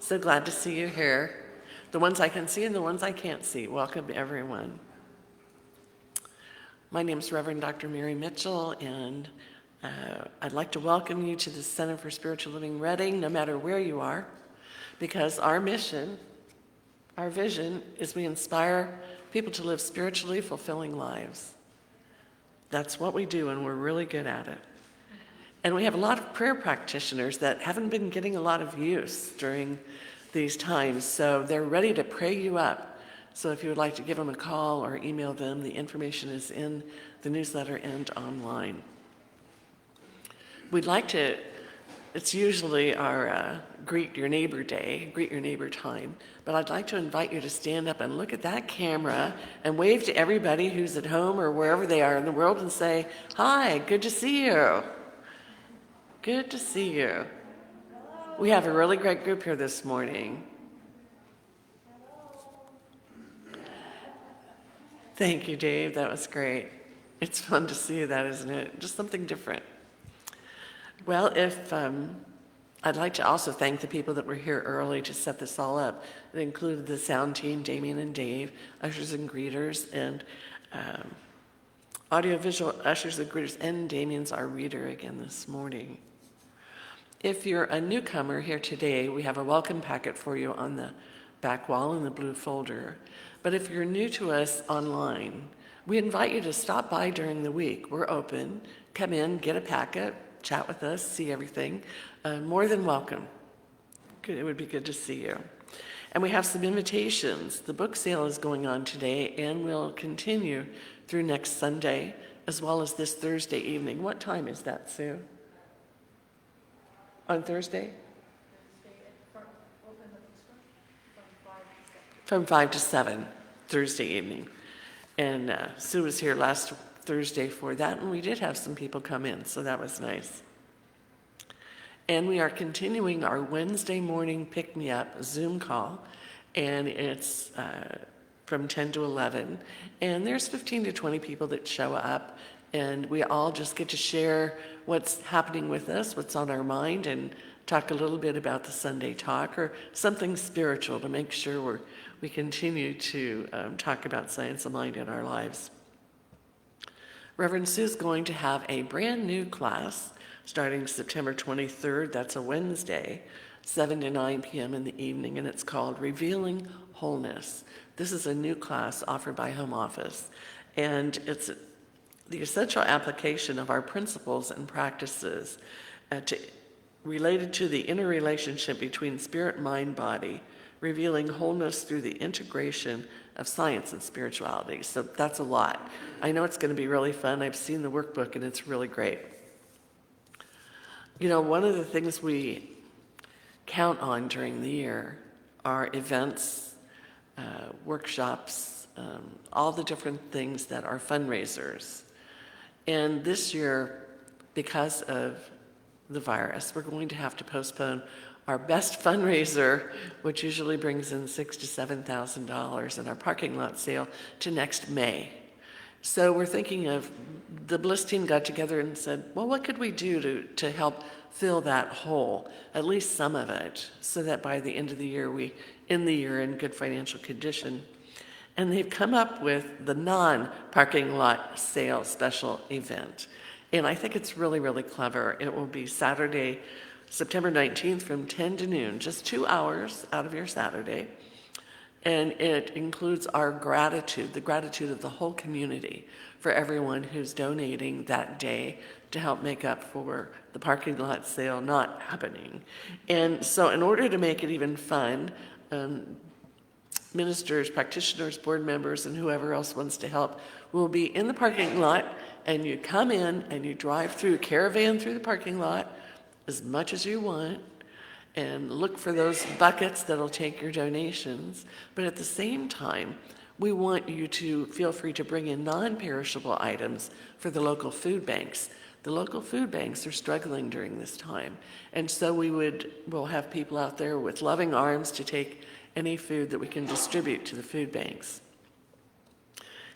So glad to see you here. The ones I can see and the ones I can't see. Welcome, everyone. My name is Reverend Dr. Mary Mitchell, and I'd like to welcome you to the Center for Spiritual Living Reading, no matter where you are, because our mission, our vision, is we inspire people to live spiritually fulfilling lives. That's what we do, and we're really good at it. And we have a lot of prayer practitioners that haven't been getting a lot of use during these times, so they're ready to pray you up. So if you would like to give them a call or email them, the information is in the newsletter and online. We'd like to, it's usually our Greet Your Neighbor Day, Greet Your Neighbor time, but I'd like to invite you to stand up and look at that camera and wave to everybody who's at home or wherever they are in the world and say, "Hi, good to see you. Good to see you." We have a really great group here this morning. Thank you, Dave. That was great. It's fun to see that, isn't it? Just something different. Well, I'd like to also thank the people that were here early to set this all up. It included the sound team, Damien and Dave, ushers and greeters, and audiovisual ushers and greeters, and Damien's our reader again this morning. If you're a newcomer here today, we have a welcome packet for you on the back wall in the blue folder. But if you're new to us online, we invite you to stop by during the week. We're open. Come in, get a packet, chat with us, see everything. More than welcome. Good, it would be good to see you. And we have some invitations. The book sale is going on today and will continue through next Sunday, as well as this Thursday evening. What time is that, Sue? On Thursday? From 5 to 7, Thursday evening. And Sue was here last Thursday for that, and we did have some people come in, so that was nice. And we are continuing our Wednesday morning pick-me-up Zoom call, and it's from 10 to 11. And there's 15 to 20 people that show up, and we all just get to share what's happening with us, what's on our mind, and talk a little bit about the Sunday talk or something spiritual to make sure we continue to talk about science of mind in our lives. Reverend Sue's going to have a brand new class starting September 23rd. That's a Wednesday, 7 to 9 p.m. in the evening, and it's called Revealing Wholeness. This is a new class offered by Home Office, and it's the essential application of our principles and practices related to the interrelationship between spirit, mind, body, revealing wholeness through the integration of science and spirituality. So that's a lot. I know it's going to be really fun. I've seen the workbook, and it's really great. You know, one of the things we count on during the year are events, workshops, all the different things that are fundraisers. And this year, because of the virus, we're going to have to postpone our best fundraiser, which usually brings in $6,000 to $7,000, and our parking lot sale to next May. So we're thinking of, the Bliss team got together and said, well, what could we do to help fill that hole, at least some of it, so that by the end of the year, we end the year in good financial condition. And they've come up with the non-parking lot sale special event. And I think it's really, really clever. It will be Saturday, September 19th from 10 to noon, just 2 hours out of your Saturday. And it includes our gratitude, the gratitude of the whole community for everyone who's donating that day to help make up for the parking lot sale not happening. And so in order to make it even fun, ministers, practitioners, board members, and whoever else wants to help will be in the parking lot, and you come in and you drive through, caravan through the parking lot as much as you want, and look for those buckets that'll take your donations. But at the same time, we want you to feel free to bring in non-perishable items for the local food banks. The local food banks are struggling during this time. And so we'll have people out there with loving arms to take any food that we can distribute to the food banks.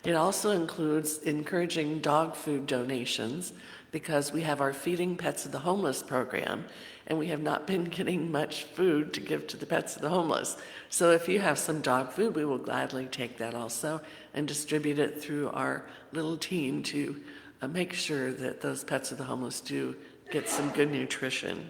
It also includes encouraging dog food donations because we have our Feeding Pets of the Homeless program, and we have not been getting much food to give to the pets of the homeless. So if you have some dog food, we will gladly take that also and distribute it through our little team to make sure that those pets of the homeless do get some good nutrition.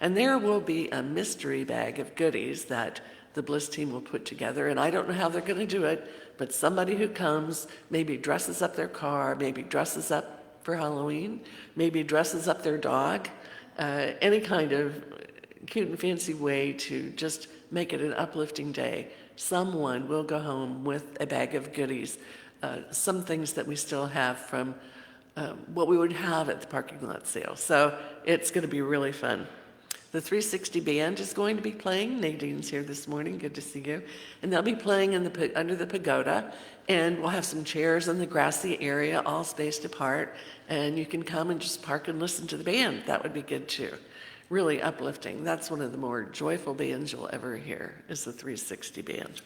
And there will be a mystery bag of goodies that the Bliss team will put together, and I don't know how they're going to do it, but somebody who comes maybe dresses up their car, maybe dresses up for Halloween, maybe dresses up their dog, any kind of cute and fancy way to just make it an uplifting day. Someone will go home with a bag of goodies, some things that we still have from what we would have at the parking lot sale. So it's going to be really fun. The 360 band is going to be playing. Nadine's here this morning. Good to see you. And they'll be playing under the pagoda. And we'll have some chairs in the grassy area, all spaced apart. And you can come and just park and listen to the band. That would be good too. Really uplifting. That's one of the more joyful bands you'll ever hear, is the 360 band.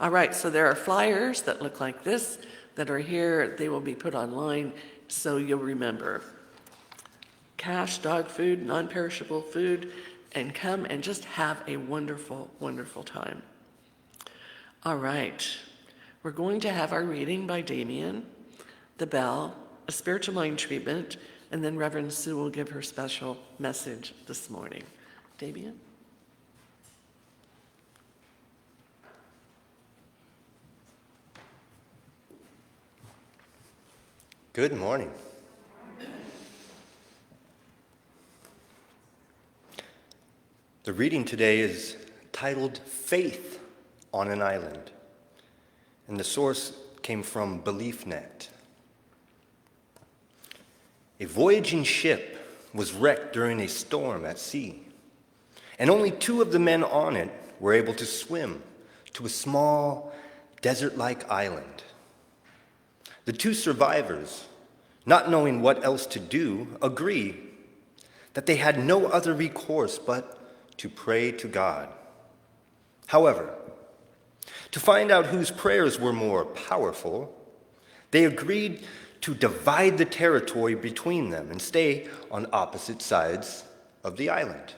All right, so there are flyers that look like this that are here. They will be put online so you'll remember. Cash, dog food, non-perishable food, and come and just have a wonderful, wonderful time. All right, we're going to have our reading by Damien, the bell, a spiritual mind treatment, and then Reverend Sue will give her special message this morning. Damien? Good morning. The reading today is titled Faith on an Island, and the source came from BeliefNet. A voyaging ship was wrecked during a storm at sea, and only 2 of the men on it were able to swim to a small desert-like island. The 2 survivors, not knowing what else to do, agree that they had no other recourse but to pray to God. However, to find out whose prayers were more powerful, they agreed to divide the territory between them and stay on opposite sides of the island.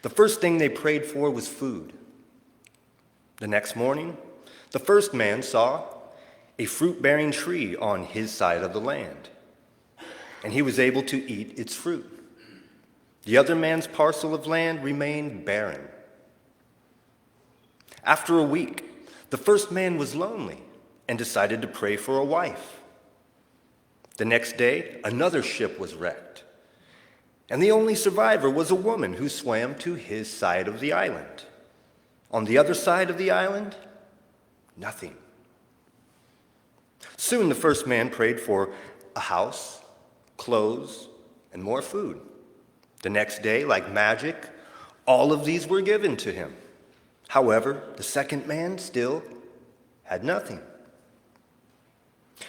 The first thing they prayed for was food. The next morning, the first man saw a fruit-bearing tree on his side of the land, and he was able to eat its fruit. The other man's parcel of land remained barren. After a week, the first man was lonely and decided to pray for a wife. The next day, another ship was wrecked, and the only survivor was a woman who swam to his side of the island. On the other side of the island, nothing. Soon the first man prayed for a house, clothes, and more food. The next day, like magic, all of these were given to him. However, the second man still had nothing.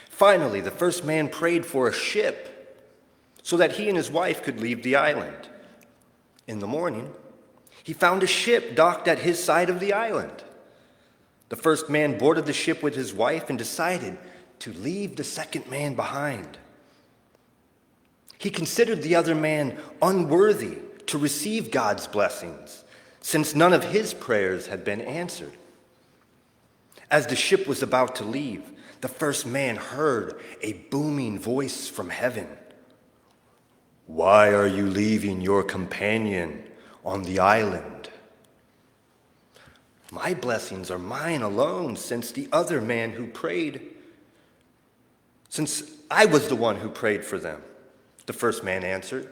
Finally, the first man prayed for a ship so that he and his wife could leave the island. In the morning, he found a ship docked at his side of the island. The first man boarded the ship with his wife and decided to leave the second man behind. He considered the other man unworthy to receive God's blessings, since none of his prayers had been answered. As the ship was about to leave, the first man heard a booming voice from heaven. "Why are you leaving your companion on the island?" "My blessings are mine alone, since I was the one who prayed for them," the first man answered.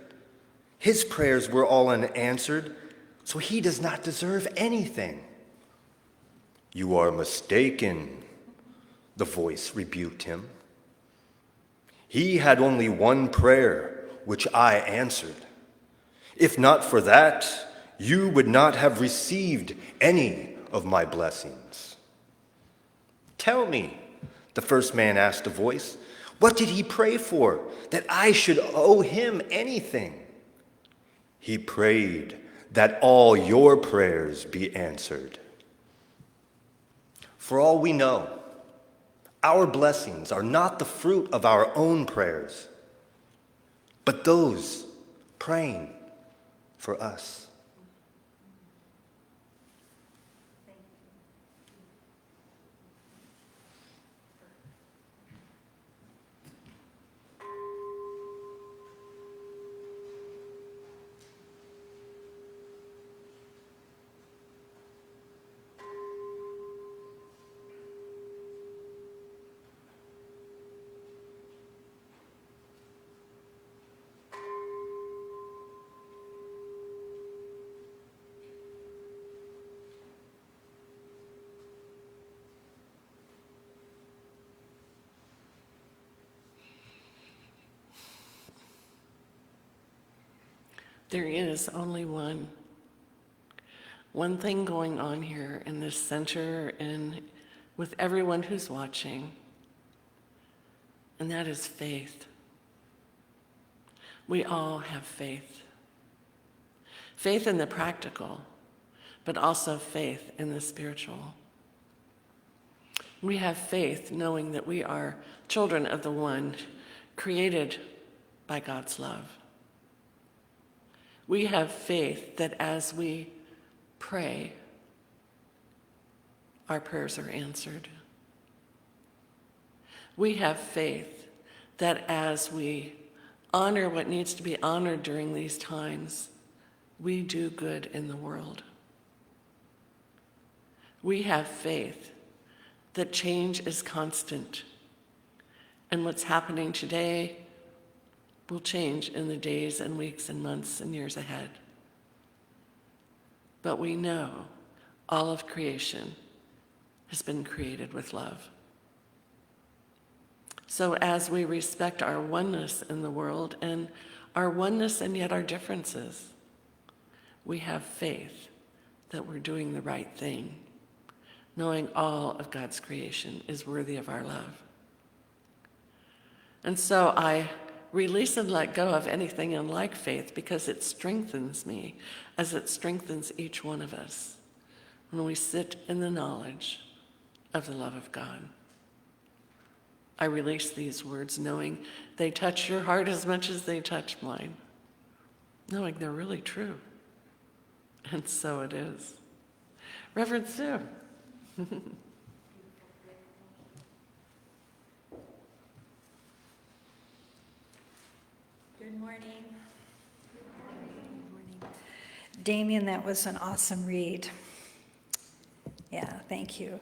"His prayers were all unanswered, so he does not deserve anything." "You are mistaken," the voice rebuked him. "He had only one prayer, which I answered. If not for that, you would not have received any of my blessings." "Tell me," the first man asked the voice, "what did he pray for, that I should owe him anything?" "He prayed that all your prayers be answered." For all we know, our blessings are not the fruit of our own prayers, but those praying for us. There is only one thing going on here in this center and with everyone who's watching, and that is faith. We all have faith. Faith in the practical, but also faith in the spiritual. We have faith knowing that we are children of the one created by God's love. We have faith that as we pray, our prayers are answered. We have faith that as we honor what needs to be honored during these times, we do good in the world. We have faith that change is constant, and what's happening today will change in the days and weeks and months and years ahead. But we know all of creation has been created with love. So as we respect our oneness in the world and our oneness and yet our differences, we have faith that we're doing the right thing, knowing all of God's creation is worthy of our love. And so I release and let go of anything unlike faith because it strengthens me as it strengthens each one of us when we sit in the knowledge of the love of God. I release these words knowing they touch your heart as much as they touch mine, knowing they're really true. And so it is. Reverend Sue. Good morning. Good morning. Damien, that was an awesome read. Yeah, thank you.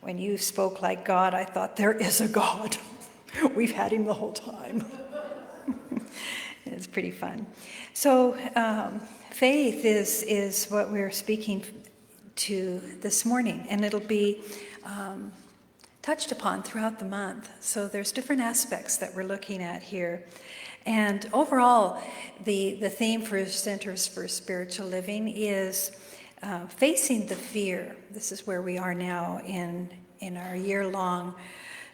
When you spoke like God, I thought, there is a God. We've had him the whole time. It's pretty fun. So faith is what we're speaking to this morning, and it'll be touched upon throughout the month. So there's different aspects that we're looking at here. And overall, the theme for Centers for Spiritual Living is facing the fear. This is where we are now in our year-long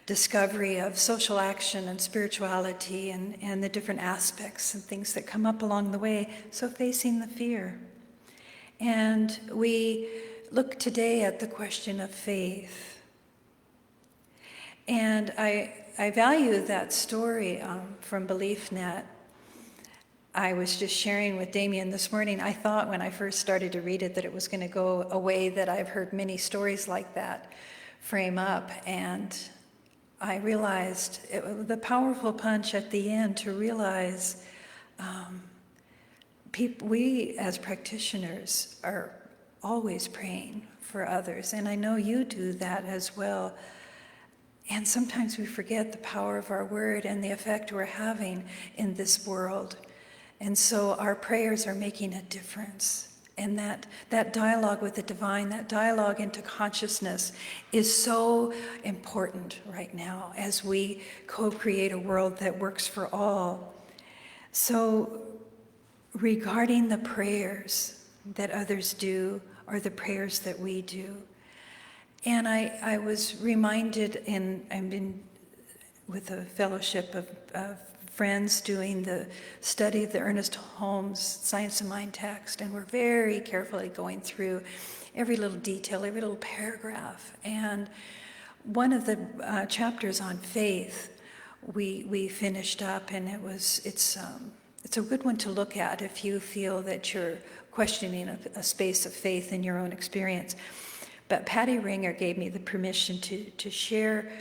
discovery of social action and spirituality and the different aspects and things that come up along the way. So facing the fear. And we look today at the question of faith. And I value that story from BeliefNet. I was just sharing with Damien this morning, I thought when I first started to read it that it was going to go a way that I've heard many stories like that frame up. And I realized the powerful punch at the end to realize we as practitioners are always praying for others. And I know you do that as well. And sometimes we forget the power of our word and the effect we're having in this world. And so our prayers are making a difference. And that dialogue with the divine, that dialogue into consciousness is so important right now as we co-create a world that works for all. So regarding the prayers that others do or the prayers that we do, and I was reminded, and I've been with a fellowship of friends doing the study of the Ernest Holmes Science of Mind text, and we're very carefully going through every little detail, every little paragraph. And one of the chapters on faith we finished up, and it's a good one to look at if you feel that you're questioning a space of faith in your own experience. But Patty Ringer gave me the permission to share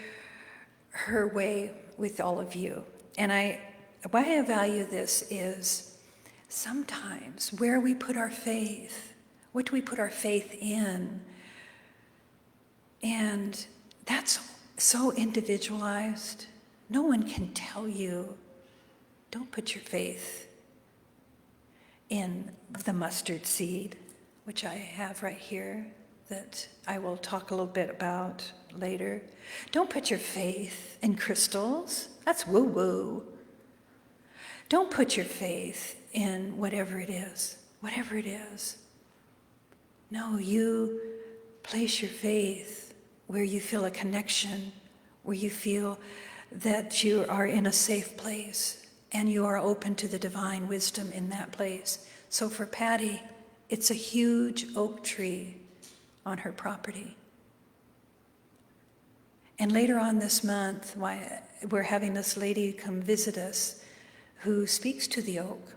her way with all of you. And why I value this is sometimes where we put our faith, what do we put our faith in? And that's so individualized. No one can tell you, don't put your faith in the mustard seed, which I have right here, that I will talk a little bit about later. Don't put your faith in crystals. That's woo-woo. Don't put your faith in whatever it is. Whatever it is. No, you place your faith where you feel a connection, where you feel that you are in a safe place and you are open to the divine wisdom in that place. So for Patty, it's a huge oak tree on her property. And later on this month, we're having this lady come visit us who speaks to the oak.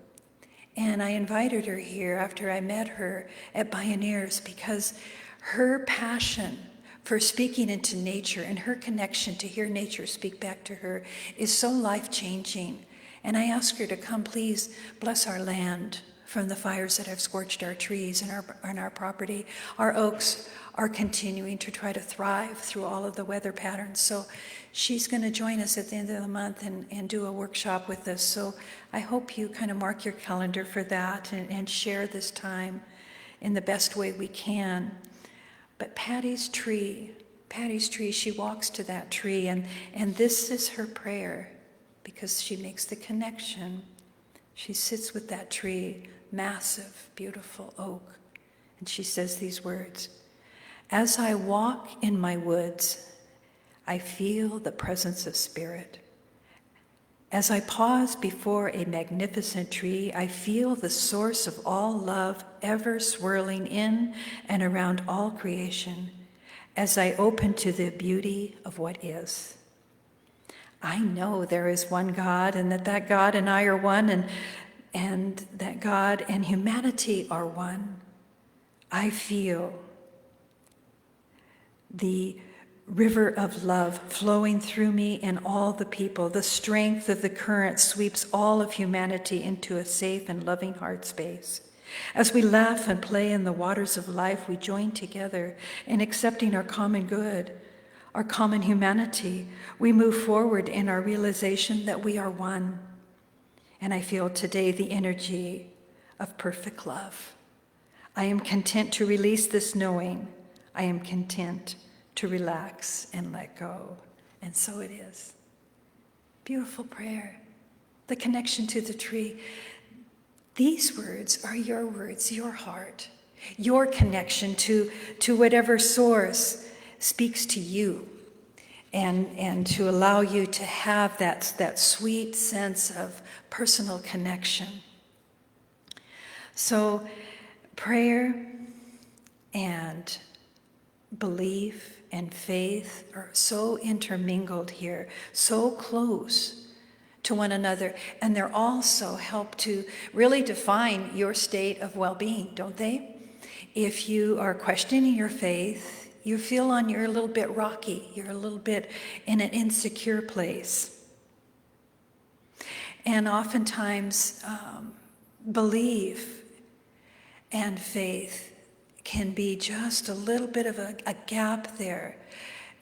And I invited her here after I met her at Pioneers because her passion for speaking into nature and her connection to hear nature speak back to her is so life-changing. And I asked her to come, please bless our land from the fires that have scorched our trees and our property. Our oaks are continuing to try to thrive through all of the weather patterns. So she's going to join us at the end of the month and do a workshop with us. So I hope you kind of mark your calendar for that and share this time in the best way we can. But Patty's tree, she walks to that tree, and this is her prayer because she makes the connection. She sits with that tree, massive, beautiful oak, and she says these words, "As I walk in my woods, I feel the presence of spirit. As I pause before a magnificent tree, I feel the source of all love ever swirling in and around all creation as I open to the beauty of what is. I know there is one God, and that God and I are one, and that God and humanity are one. I feel the river of love flowing through me and all the people. The strength of the current sweeps all of humanity into a safe and loving heart space. As we laugh and play in the waters of life, we join together in accepting our common good, our common humanity. We move forward in our realization that we are one. And I feel today the energy of perfect love. I am content to release this knowing. I am content to relax and let go. And so it is. Beautiful prayer. The connection to the tree. These words are your words, your heart, your connection to whatever source speaks to you, and to allow you to have that sweet sense of personal connection. So prayer and belief and faith are so intermingled here, so close to one another, and they're also help to really define your state of well-being, don't they? If you are questioning your faith, you feel you're a little bit rocky, you're a little bit in an insecure place. And oftentimes, belief and faith can be just a little bit of a gap there.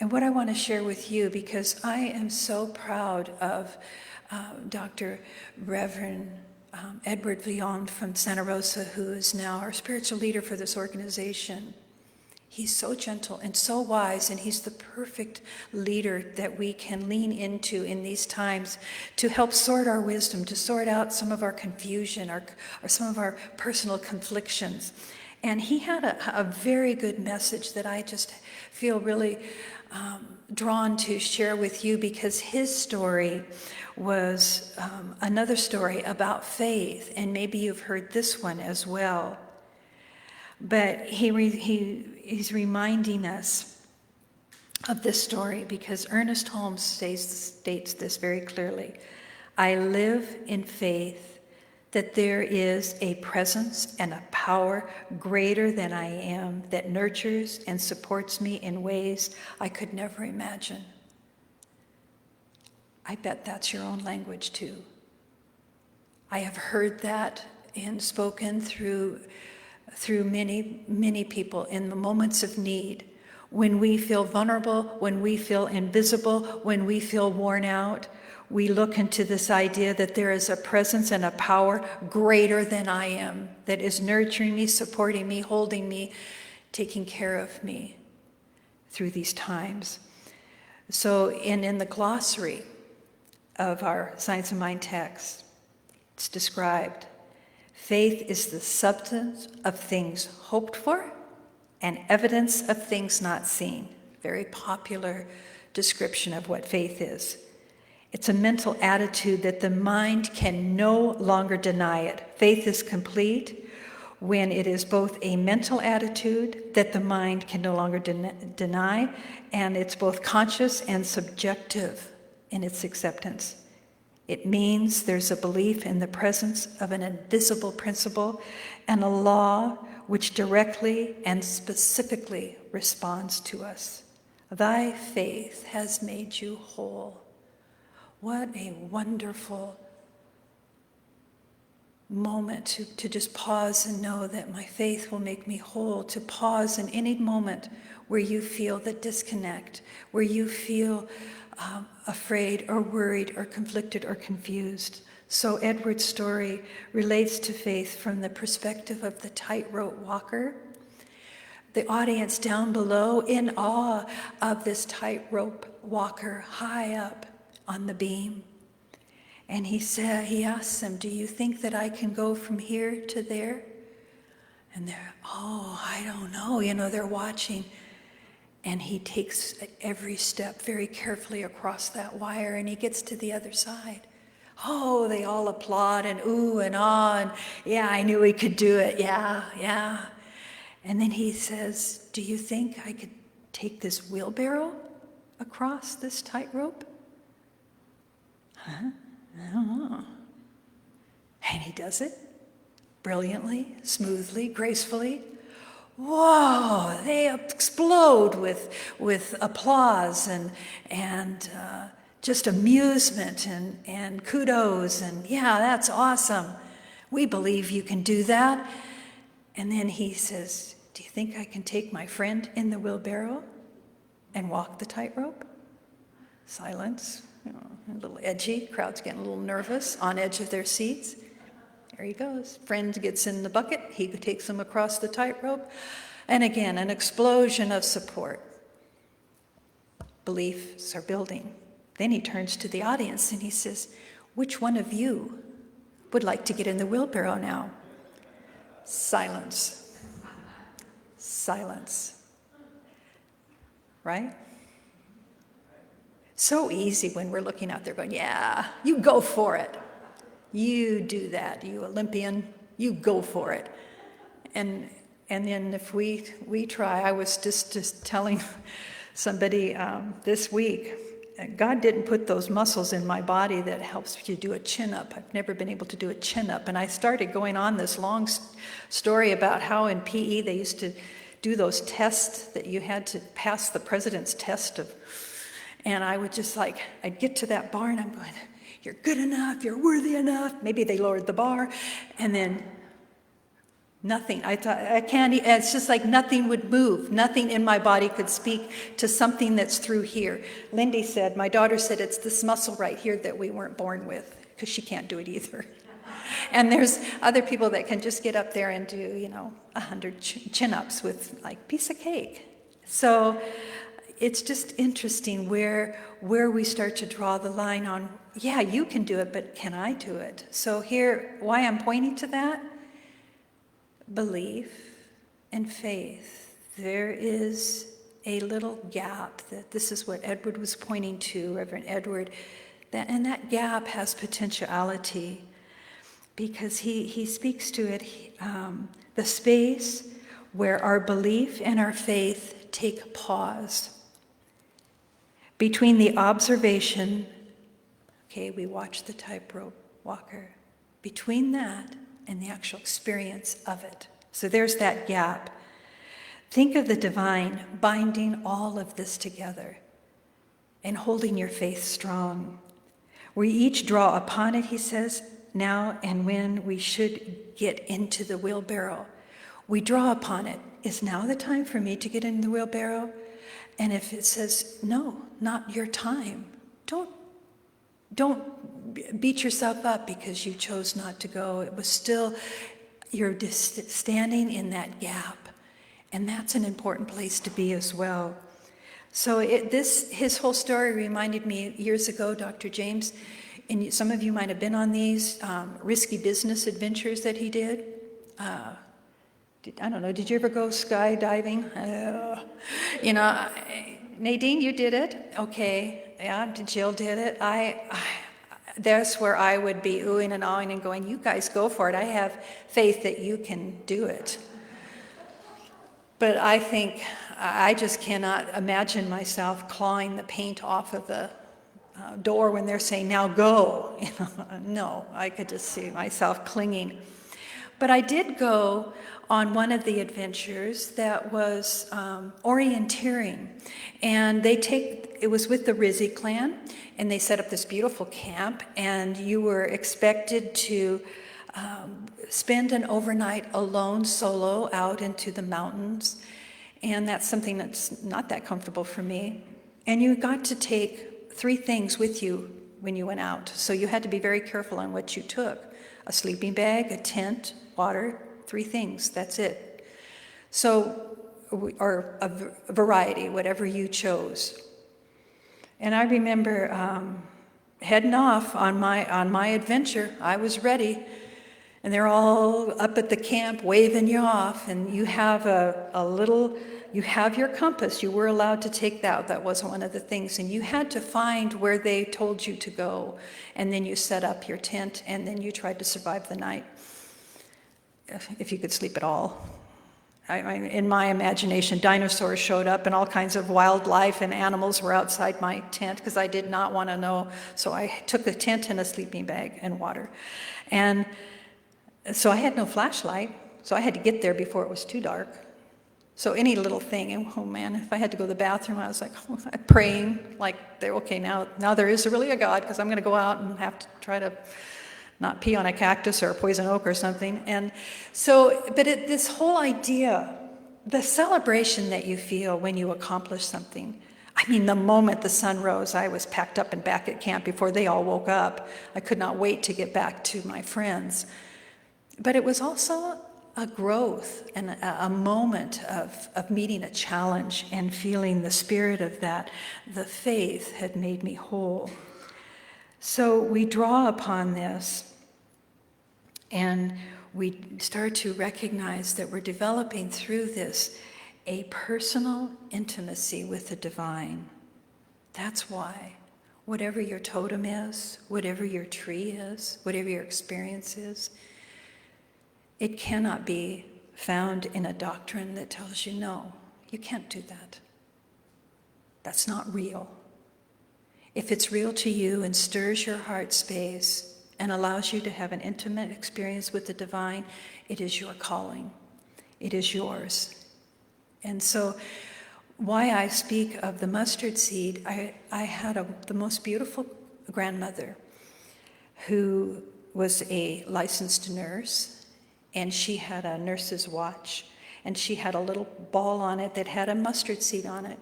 And what I want to share with you, because I am so proud of Dr. Reverend Edward Villon from Santa Rosa, who is now our spiritual leader for this organization. He's so gentle and so wise, and he's the perfect leader that we can lean into in these times to help sort our wisdom, to sort out some of our confusion, or some of our personal conflictions. And he had a very good message that I just feel really drawn to share with you, because his story was another story about faith, and maybe you've heard this one as well. But he's reminding us of this story, because Ernest Holmes states this very clearly. I live in faith that there is a presence and a power greater than I am that nurtures and supports me in ways I could never imagine. I bet that's your own language too. I have heard that and spoken through many, many people in the moments of need. When we feel vulnerable, when we feel invisible, when we feel worn out, we look into this idea that there is a presence and a power greater than I am that is nurturing me, supporting me, holding me, taking care of me through these times. So in the glossary of our Science of Mind text, it's described, faith is the substance of things hoped for and evidence of things not seen. Very popular description of what faith is. It's a mental attitude that the mind can no longer deny it. Faith is complete when it is both a mental attitude that the mind can no longer deny, and it's both conscious and subjective in its acceptance. It means there's a belief in the presence of an invisible principle and a law which directly and specifically responds to us. Thy faith has made you whole. What a wonderful moment to just pause and know that my faith will make me whole, to pause in any moment where you feel the disconnect, where you feel afraid or worried or conflicted or confused. So Edward's story relates to faith from the perspective of the tightrope walker. The audience down below in awe of this tightrope walker high up on the beam. And he asks them, do you think that I can go from here to there? And they're, I don't know. They're watching. And he takes every step very carefully across that wire, and he gets to the other side. They all applaud and ooh and ah, and yeah, I knew he could do it. Yeah. And then he says, do you think I could take this wheelbarrow across this tightrope? I don't know. And he does it brilliantly, smoothly, gracefully. Whoa, they explode with applause and just amusement and kudos and yeah, that's awesome. We believe you can do that. And then he says, do you think I can take my friend in the wheelbarrow and walk the tightrope? Silence, a little edgy, crowd's getting a little nervous, on edge of their seats. There he goes. Friend gets in the bucket. He takes him across the tightrope. And again, an explosion of support. Beliefs are building. Then he turns to the audience and he says, which one of you would like to get in the wheelbarrow now? Silence. Silence. Right? So easy when we're looking out there going, yeah, you go for it. You do that, you Olympian, you go for it. And then if we try, I was just telling somebody this week, God didn't put those muscles in my body that helps you do a chin-up. I've never been able to do a chin-up. And I started going on this long story about how in PE they used to do those tests that you had to pass the president's test of. And I would just I'd get to that bar and I'm going, you're good enough, you're worthy enough. Maybe they lowered the bar, and then nothing. I thought, I can't, it's just like nothing would move. Nothing in my body could speak to something that's through here. Lindy said, my daughter said, it's this muscle right here that we weren't born with, because she can't do it either. And there's other people that can just get up there and do, 100 chin-ups with piece of cake. So it's just interesting where we start to draw the line on, yeah, you can do it, but can I do it? So here, why I'm pointing to that? Belief and faith. There is a little gap that this is what Edward was pointing to, Reverend Edward, and that gap has potentiality because he speaks to it, the space where our belief and our faith take pause. Between the observation, okay, we watch the tightrope walker, between that and the actual experience of it. So there's that gap. Think of the divine binding all of this together and holding your faith strong. We each draw upon it, he says, now and when we should get into the wheelbarrow. We draw upon it. Is now the time for me to get in the wheelbarrow? And if it says, no, not your time, don't beat yourself up because you chose not to go. It was still, you're just standing in that gap. And that's an important place to be as well. So his whole story reminded me years ago, Dr. James, and some of you might have been on these risky business adventures that he did. I don't know, did you ever go skydiving? Nadine, you did it? Okay, yeah, Jill did it. That's where I would be oohing and awing and going, you guys go for it. I have faith that you can do it. But I think, I just cannot imagine myself clawing the paint off of the door when they're saying, now go. No, I could just see myself clinging. But I did go on one of the adventures that was orienteering. And it was with the Rizzi clan, and they set up this beautiful camp, and you were expected to spend an overnight alone, solo, out into the mountains. And that's something that's not that comfortable for me. And you got to take 3 things with you when you went out. So you had to be very careful on what you took. A sleeping bag, a tent, water, 3 things, that's it. So, or a variety, whatever you chose. And I remember heading off on my adventure. I was ready. And they're all up at the camp waving you off, and you have you have your compass. You were allowed to take that. That was one of the things. And you had to find where they told you to go. And then you set up your tent, and then you tried to survive the night, if you could sleep at all. In my imagination, dinosaurs showed up, and all kinds of wildlife and animals were outside my tent because I did not want to know. So I took a tent and a sleeping bag and water. And so I had no flashlight, so I had to get there before it was too dark. So any little thing, and oh man, if I had to go to the bathroom, I was like praying, like, okay, now there is really a God, because I'm going to go out and have to try to not pee on a cactus or a poison oak or something. And so, but this whole idea, the celebration that you feel when you accomplish something. I mean, the moment the sun rose, I was packed up and back at camp before they all woke up. I could not wait to get back to my friends. But it was also a growth and a moment of meeting a challenge and feeling the spirit of that. The faith had made me whole. So we draw upon this, and we start to recognize that we're developing through this a personal intimacy with the divine. That's why, whatever your totem is, whatever your tree is, whatever your experience is, it cannot be found in a doctrine that tells you, no, you can't do that. That's not real. If it's real to you and stirs your heart space and allows you to have an intimate experience with the divine, it is your calling. It is yours. And so why I speak of the mustard seed, I had the most beautiful grandmother who was a licensed nurse. And she had a nurse's watch, and she had a little ball on it that had a mustard seed on it.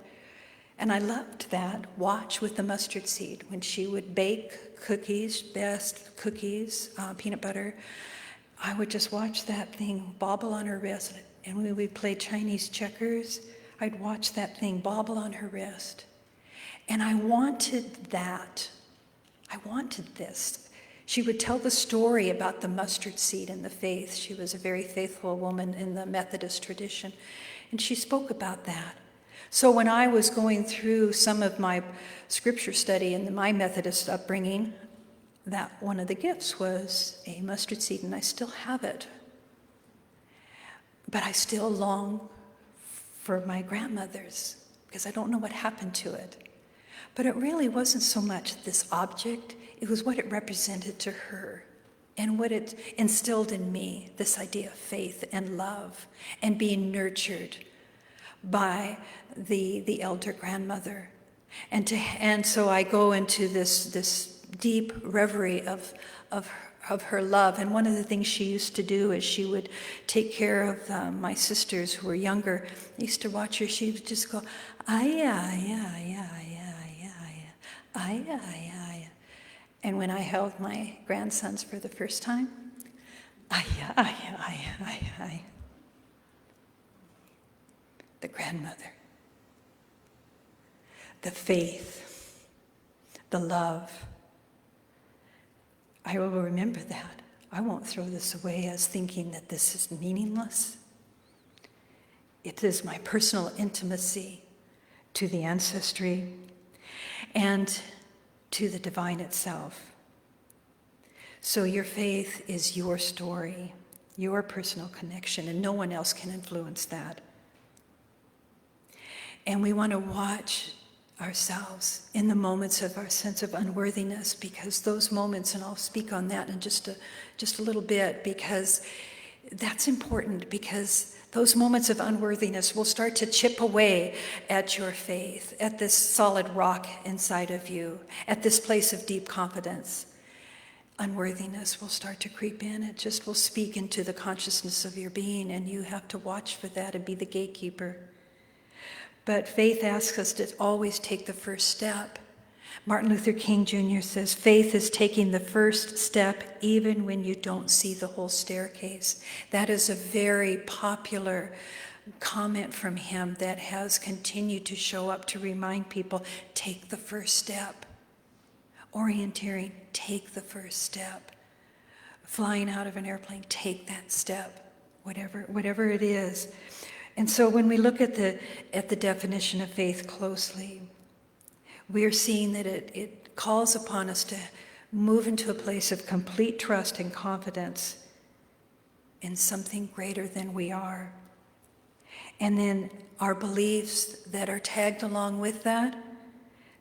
And I loved that watch with the mustard seed. When she would bake cookies, best cookies, peanut butter, I would just watch that thing bobble on her wrist. And when we played Chinese checkers, I'd watch that thing bobble on her wrist. And I wanted that. I wanted this. She would tell the story about the mustard seed and the faith. She was a very faithful woman in the Methodist tradition, and she spoke about that. So when I was going through some of my scripture study in my Methodist upbringing, that one of the gifts was a mustard seed, and I still have it. But I still long for my grandmother's, because I don't know what happened to it. But it really wasn't so much this object, it was what it represented to her and what it instilled in me, this idea of faith and love and being nurtured by the elder grandmother. And so I go into this deep reverie of her love. And one of the things she used to do is she would take care of my sisters who were younger. I used to watch her. She would just go, ay. And when I held my grandsons for the first time, ay. The grandmother, the faith, the love. I will remember that. I won't throw this away as thinking that this is meaningless. It is my personal intimacy to the ancestry and to the divine itself. So your faith is your story, your personal connection, and no one else can influence that. And we want to watch ourselves in the moments of our sense of unworthiness, because those moments, and I'll speak on that in just a little bit, because that's important, because those moments of unworthiness will start to chip away at your faith, at this solid rock inside of you, at this place of deep confidence. Unworthiness will start to creep in. It just will speak into the consciousness of your being, and you have to watch for that and be the gatekeeper. But faith asks us to always take the first step. Martin Luther King Jr. says, faith is taking the first step even when you don't see the whole staircase. That is a very popular comment from him that has continued to show up to remind people, take the first step. Orienteering, take the first step. Flying out of an airplane, take that step, whatever it is. And so when we look at the definition of faith closely, we are seeing that it calls upon us to move into a place of complete trust and confidence in something greater than we are. And then our beliefs that are tagged along with that,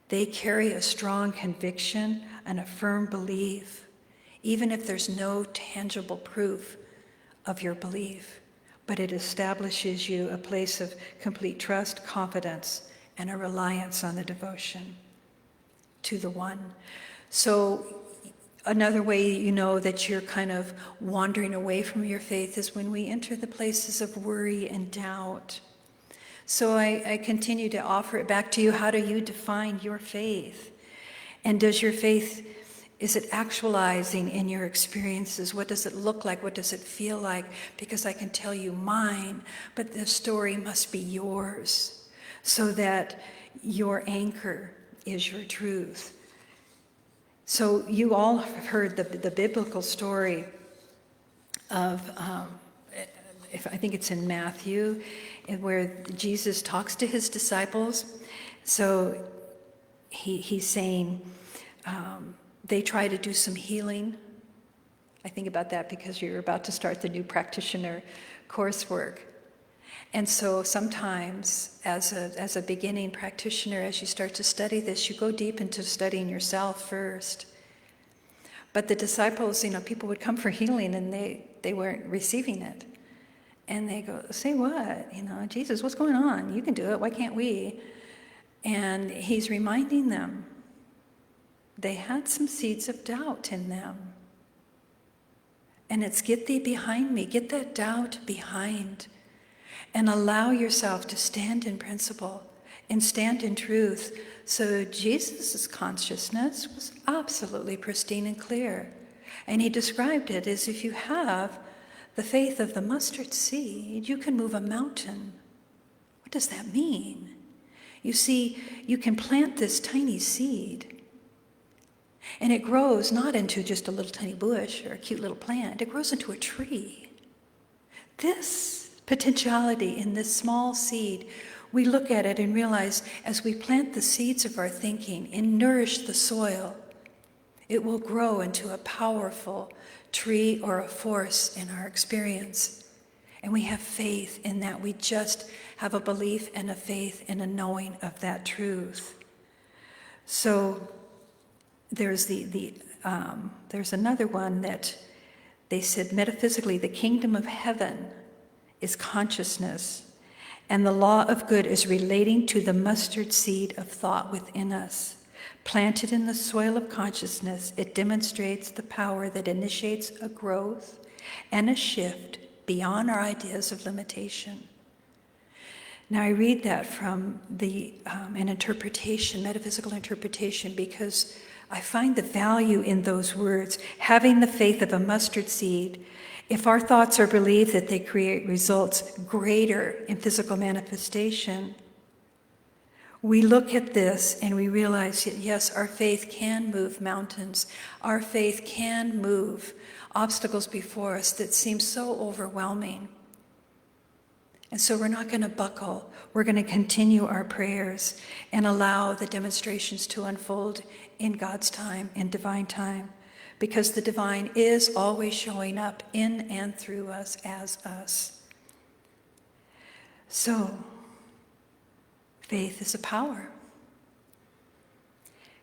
they carry a strong conviction and a firm belief, even if there's no tangible proof of your belief. But it establishes you a place of complete trust, confidence, and a reliance on the devotion to the one. So another way you know that you're kind of wandering away from your faith is when we enter the places of worry and doubt. So I continue to offer it back to you. How do you define your faith? And does your faith, is it actualizing in your experiences? What does it look like? What does it feel like? Because I can tell you mine, but the story must be yours, so that your anchor is your truth. So you all have heard the biblical story of, I think it's in Matthew, where Jesus talks to his disciples. So he's saying, they try to do some healing. I think about that because you're about to start the new practitioner coursework. And so sometimes as a beginning practitioner, as you start to study this, you go deep into studying yourself first. But the disciples, people would come for healing and they weren't receiving it. And they go, say what? Jesus, what's going on? You can do it. Why can't we? And he's reminding them, they had some seeds of doubt in them. And it's get thee behind me. Get that doubt behind. And allow yourself to stand in principle and stand in truth. So Jesus' consciousness was absolutely pristine and clear. And he described it as if you have the faith of the mustard seed, you can move a mountain. What does that mean? You see, you can plant this tiny seed, and it grows not into just a little tiny bush or a cute little plant. It grows into a tree. This potentiality in this small seed, we look at it and realize as we plant the seeds of our thinking and nourish the soil, it will grow into a powerful tree or a force in our experience. And we have faith in that. We just have a belief and a faith and a knowing of that truth. So there's there's another one that they said metaphysically, the kingdom of heaven is consciousness, and the law of good is relating to the mustard seed of thought within us. Planted in the soil of consciousness, it demonstrates the power that initiates a growth and a shift beyond our ideas of limitation. Now, I read that from an interpretation, metaphysical interpretation, because I find the value in those words. Having the faith of a mustard seed, if our thoughts are believed that they create results greater in physical manifestation, we look at this and we realize that, yes, our faith can move mountains. Our faith can move obstacles before us that seem so overwhelming. And so we're not going to buckle. We're going to continue our prayers and allow the demonstrations to unfold in God's time, in divine time, because the divine is always showing up in and through us as us. So, faith is a power.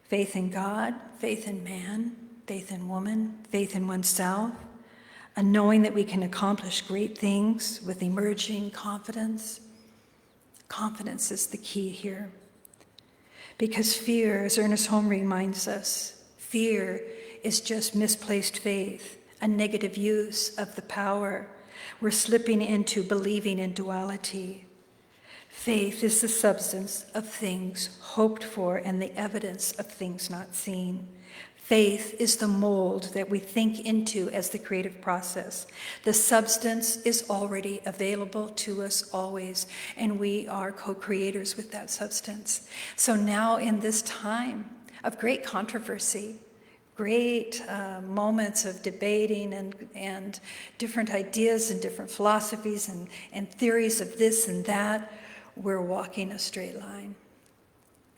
Faith in God, faith in man, faith in woman, faith in oneself, a knowing that we can accomplish great things with emerging confidence. Confidence is the key here. Because fear, as Ernest Holmes reminds us, fear is just misplaced faith, a negative use of the power. We're slipping into believing in duality. Faith is the substance of things hoped for and the evidence of things not seen. Faith is the mold that we think into as the creative process. The substance is already available to us always, and we are co-creators with that substance. So now in this time of great controversy, great moments of debating and different ideas and different philosophies and theories of this and that, we're walking a straight line.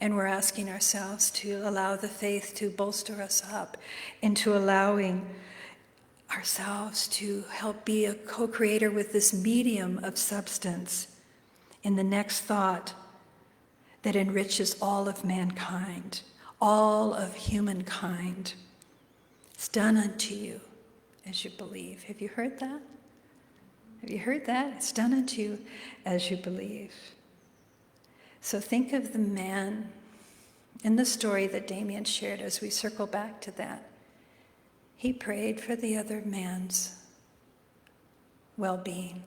And we're asking ourselves to allow the faith to bolster us up into allowing ourselves to help be a co-creator with this medium of substance in the next thought that enriches all of mankind, all of humankind. It's done unto you as you believe. Have you heard that? Have you heard that? It's done unto you as you believe. So think of the man in the story that Damien shared as we circle back to that. He prayed for the other man's well-being,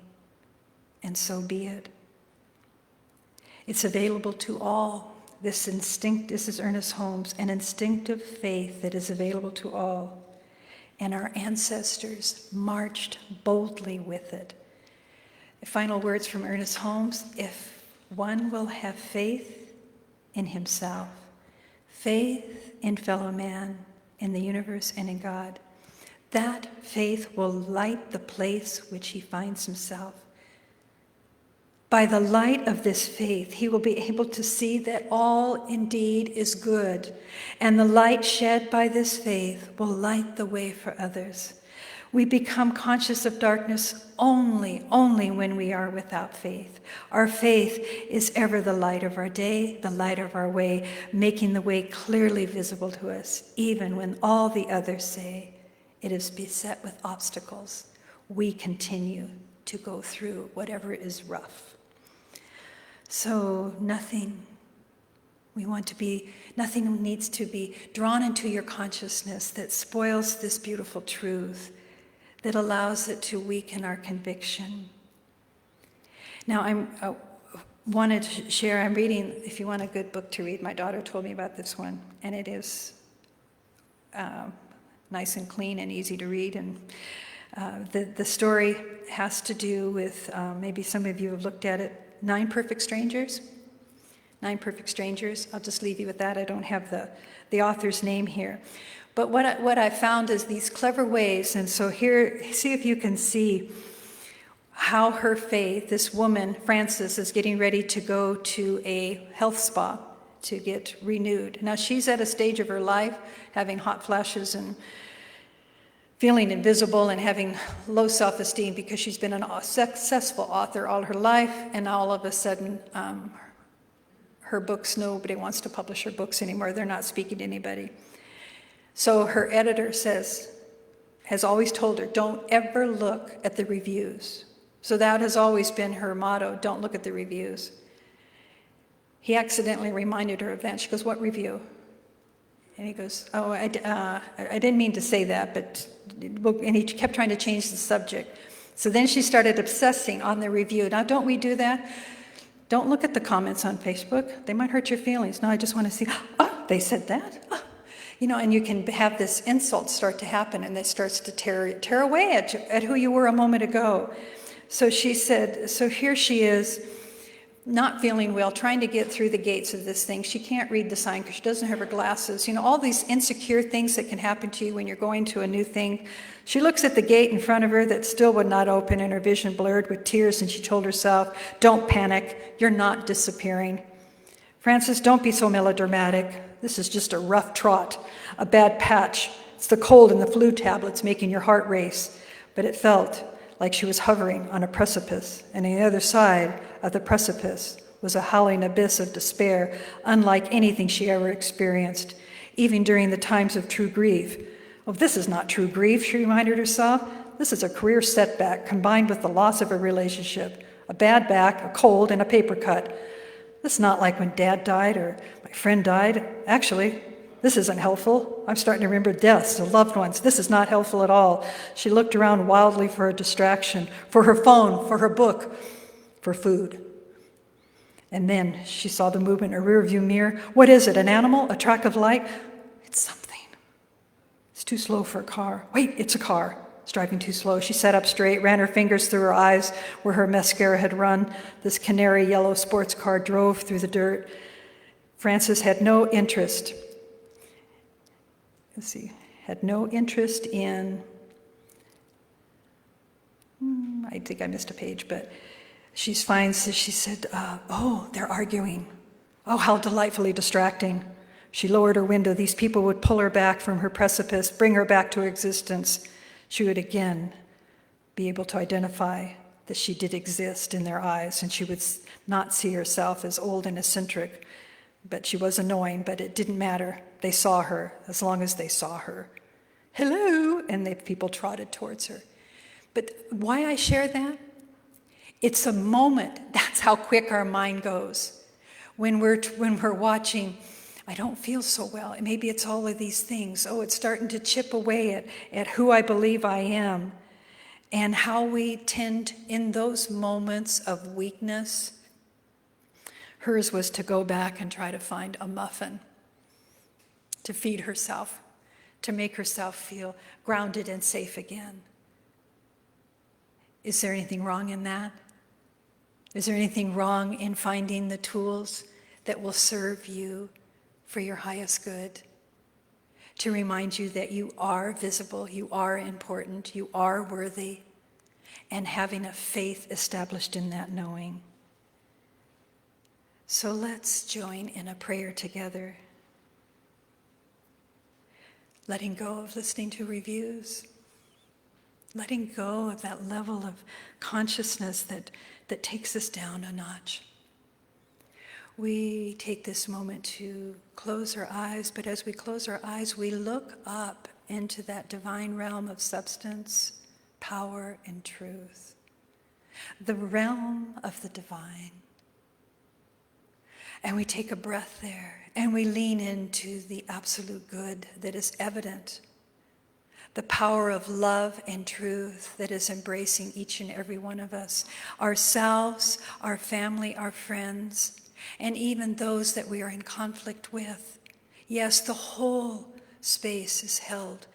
and so be it. It's available to all. This is Ernest Holmes, an instinctive faith that is available to all. And our ancestors marched boldly with it. Final words from Ernest Holmes: if one will have faith in himself, faith in fellow man, in the universe and in God, that faith will light the place which he finds himself. By the light of this faith, he will be able to see that all indeed is good, and the light shed by this faith will light the way for others. We become conscious of darkness only when we are without faith. Our faith is ever the light of our day, the light of our way, making the way clearly visible to us, even when all the others say it is beset with obstacles. We continue to go through whatever is rough. So nothing needs to be drawn into your consciousness that spoils this beautiful truth, that allows it to weaken our conviction. Now, I wanted to share, I'm reading, if you want a good book to read, my daughter told me about this one, and it is nice and clean and easy to read. And the story has to do with, maybe some of you have looked at it, 9 Perfect Strangers. 9 Perfect Strangers. I'll just leave you with that. I don't have the author's name here. But what I found is these clever ways, and so here, see if you can see how her faith, this woman, Frances, is getting ready to go to a health spa to get renewed. Now she's at a stage of her life, having hot flashes and feeling invisible and having low self-esteem because she's been a successful author all her life, and all of a sudden her books, nobody wants to publish her books anymore. They're not speaking to anybody. So her editor has always told her, don't ever look at the reviews. So that has always been her motto, don't look at the reviews. He accidentally reminded her of that. She goes, what review? And he goes, oh, I didn't mean to say that, but, and he kept trying to change the subject. So then she started obsessing on the review. Now, don't we do that? Don't look at the comments on Facebook. They might hurt your feelings. No, I just want to see, oh, they said that? Oh. You know, and you can have this insult start to happen, and it starts to tear away at who you were a moment ago. So she said, so here she is, not feeling well, trying to get through the gates of this thing. She can't read the sign because she doesn't have her glasses. You know, all these insecure things that can happen to you when you're going to a new thing. She looks at the gate in front of her that still would not open, and her vision blurred with tears, and she told herself, don't panic, you're not disappearing. Frances, don't be so melodramatic. This is just a rough trot, a bad patch. It's the cold and the flu tablets making your heart race. But it felt like she was hovering on a precipice, and on the other side of the precipice was a howling abyss of despair, unlike anything she ever experienced, even during the times of true grief. Oh, this is not true grief, she reminded herself. This is a career setback combined with the loss of a relationship, a bad back, a cold, and a paper cut. This is not like when Dad died or my friend died. Actually, this isn't helpful. I'm starting to remember deaths of loved ones. This is not helpful at all. She looked around wildly for a distraction, for her phone, for her book, for food. And then she saw the movement in a rearview mirror. What is it, an animal, a track of light? It's something. It's too slow for a car. Wait, it's a car. It's driving too slow. She sat up straight, ran her fingers through her eyes where her mascara had run. This canary yellow sports car drove through the dirt. Frances had no interest. Had no interest in, I think I missed a page, but she said, oh, they're arguing. Oh, how delightfully distracting. She lowered her window. These people would pull her back from her precipice, bring her back to existence. She would again be able to identify that she did exist in their eyes, and she would not see herself as old and eccentric. But she was annoying, but it didn't matter. They saw her as long as they saw her. Hello, and the people trotted towards her. But why I share that? It's a moment. That's how quick our mind goes. When we're watching, I don't feel so well. Maybe it's all of these things. Oh, it's starting to chip away at who I believe I am. And how we tend in those moments of weakness. Hers was to go back and try to find a muffin to feed herself, to make herself feel grounded and safe again. Is there anything wrong in that? Is there anything wrong in finding the tools that will serve you for your highest good? To remind you that you are visible, you are important, you are worthy, and having a faith established in that knowing. So let's join in a prayer together. Letting go of listening to reviews. Letting go of that level of consciousness that takes us down a notch. We take this moment to close our eyes, but as we close our eyes, we look up into that divine realm of substance, power, and truth. The realm of the divine. And we take a breath there, and we lean into the absolute good that is evident. The power of love and truth that is embracing each and every one of us. Ourselves, our family, our friends, and even those that we are in conflict with. Yes, the whole space is held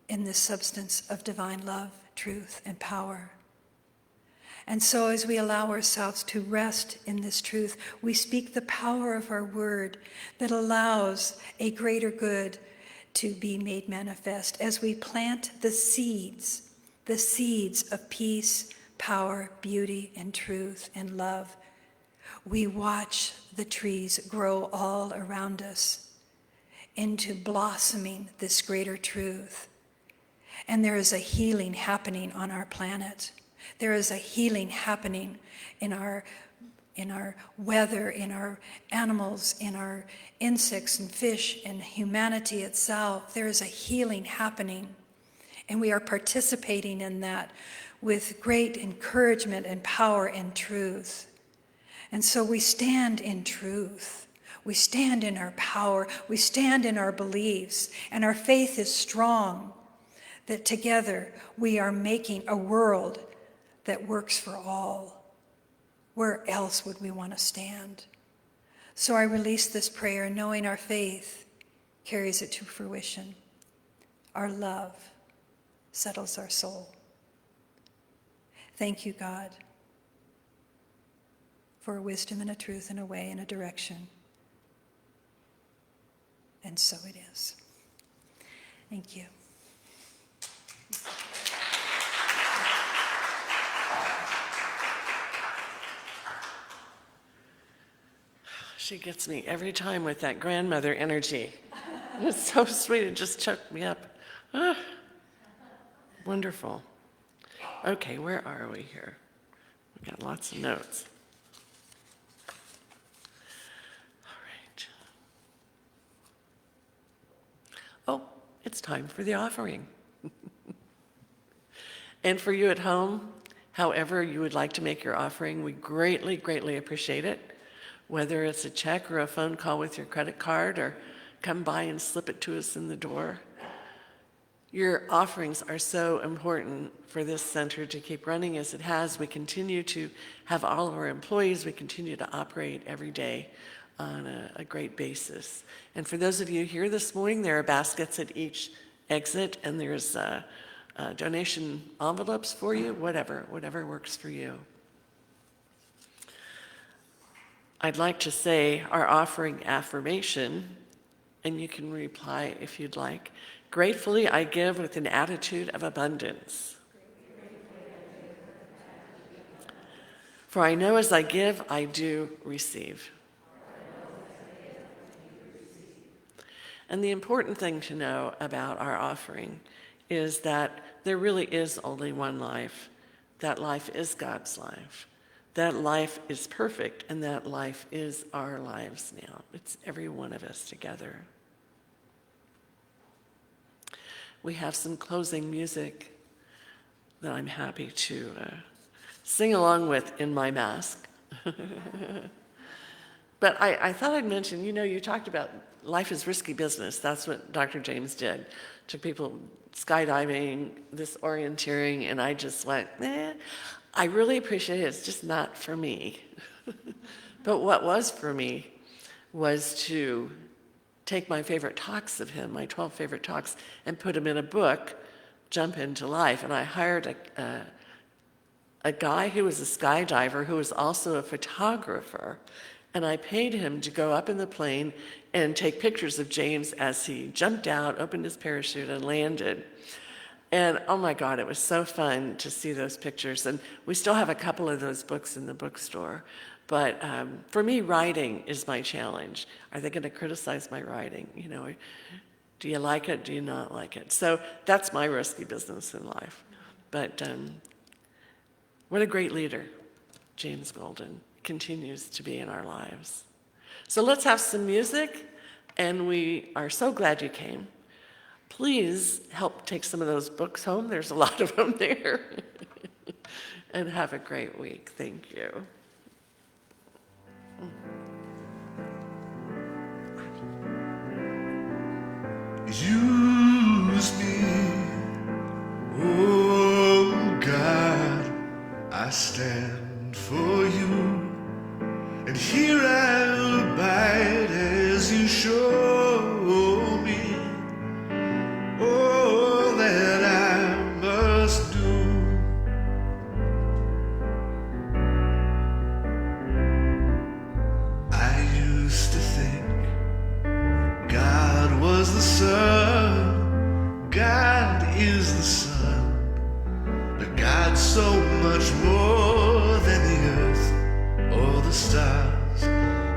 in this substance of divine love, truth, and power. And so as we allow ourselves to rest in this truth, we speak the power of our word that allows a greater good to be made manifest as we plant the seeds of peace, power, beauty, and truth, and love. We watch the trees grow all around us into blossoming this greater truth. And there is a healing happening on our planet. There is a healing happening in our in our weather, in our animals, in our insects and fish, and humanity itself. There is a healing happening, and we are participating in that with great encouragement and power and truth. And so we stand in truth. We stand in our power. We stand in our beliefs, and our faith is strong that together we are making a world that works for all. Where else would we want to stand? So I release this prayer knowing our faith carries it to fruition. Our love settles our soul. Thank you, God, for a wisdom and a truth and a way and a direction. And so it is. Thank you. She gets me every time with that grandmother energy. It's so sweet. It just choked me up. Ah, wonderful. Okay, where are we here? We've got lots of notes. All right. Oh, it's time for the offering. And for you at home, however you would like to make your offering, we greatly, greatly appreciate it. Whether it's a check or a phone call with your credit card, or come by and slip it to us in the door. Your offerings are so important for this center to keep running as it has. We continue to have all of our employees. We continue to operate every day on a great basis. And for those of you here this morning, there are baskets at each exit, and there's donation envelopes for you, whatever works for you. I'd like to say our offering affirmation, and you can reply if you'd like. Gratefully, I give with an attitude of abundance. For I know as I give, I do receive. And the important thing to know about our offering is that there really is only one life. That life is God's life. That life is perfect, and that life is our lives now. It's every one of us together. We have some closing music that I'm happy to sing along with in my mask. But I thought I'd mention, you talked about life is risky business. That's what Dr. James did. Took people skydiving, this orienteering, and I just went, I really appreciate it. It's just not for me. But what was for me was to take my favorite talks of him, my 12 favorite talks, and put them in a book, Jump into Life. And I hired a guy who was a skydiver who was also a photographer. And I paid him to go up in the plane and take pictures of James as he jumped out, opened his parachute, and landed. And oh my God, it was so fun to see those pictures. And we still have a couple of those books in the bookstore. But for me, writing is my challenge. Are they going to criticize my writing? Do you like it? Do you not like it? So that's my risky business in life. But what a great leader James Golden continues to be in our lives. So let's have some music, and we are so glad you came. Please help take some of those books home. There's a lot of them there. And have a great week. Thank you. Use me, oh God, I stand for you, and here I'll abide as you show me all that I must do. I used to think God was the sun, God is the sun, but God's so much more than the earth or the stars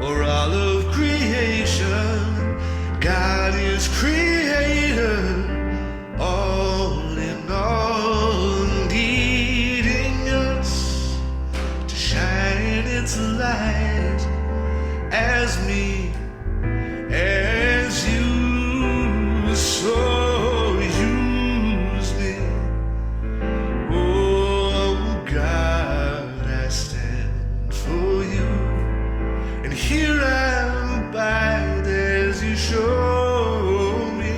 or all of creation. God is creator, all in all, needing us to shine its light as me, as you so use me. Oh God, I stand for you, and here I abide as you show me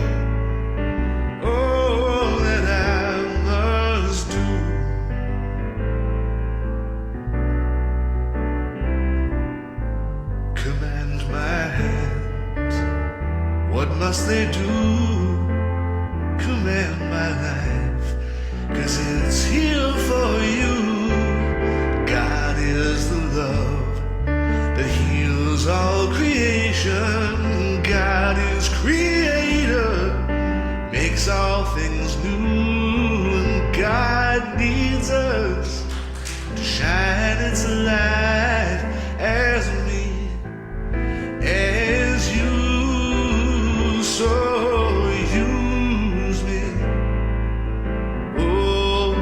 all that I must do. Command my hands, what must they do? Command my life, 'cause it's here for you. God is the love that heals all creation. God is creator, makes all things new. And God needs us to shine its light as me, as you so use me. Oh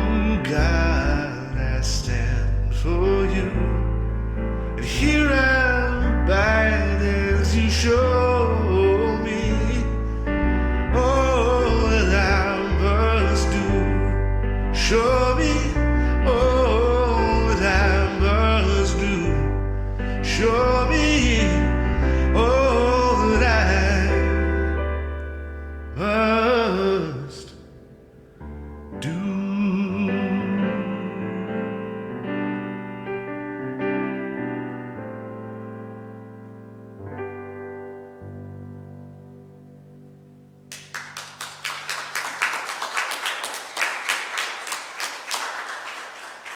God, I stand for you, and here I abide as you show me all that I must do. Show me all that I must do. Show me all that I must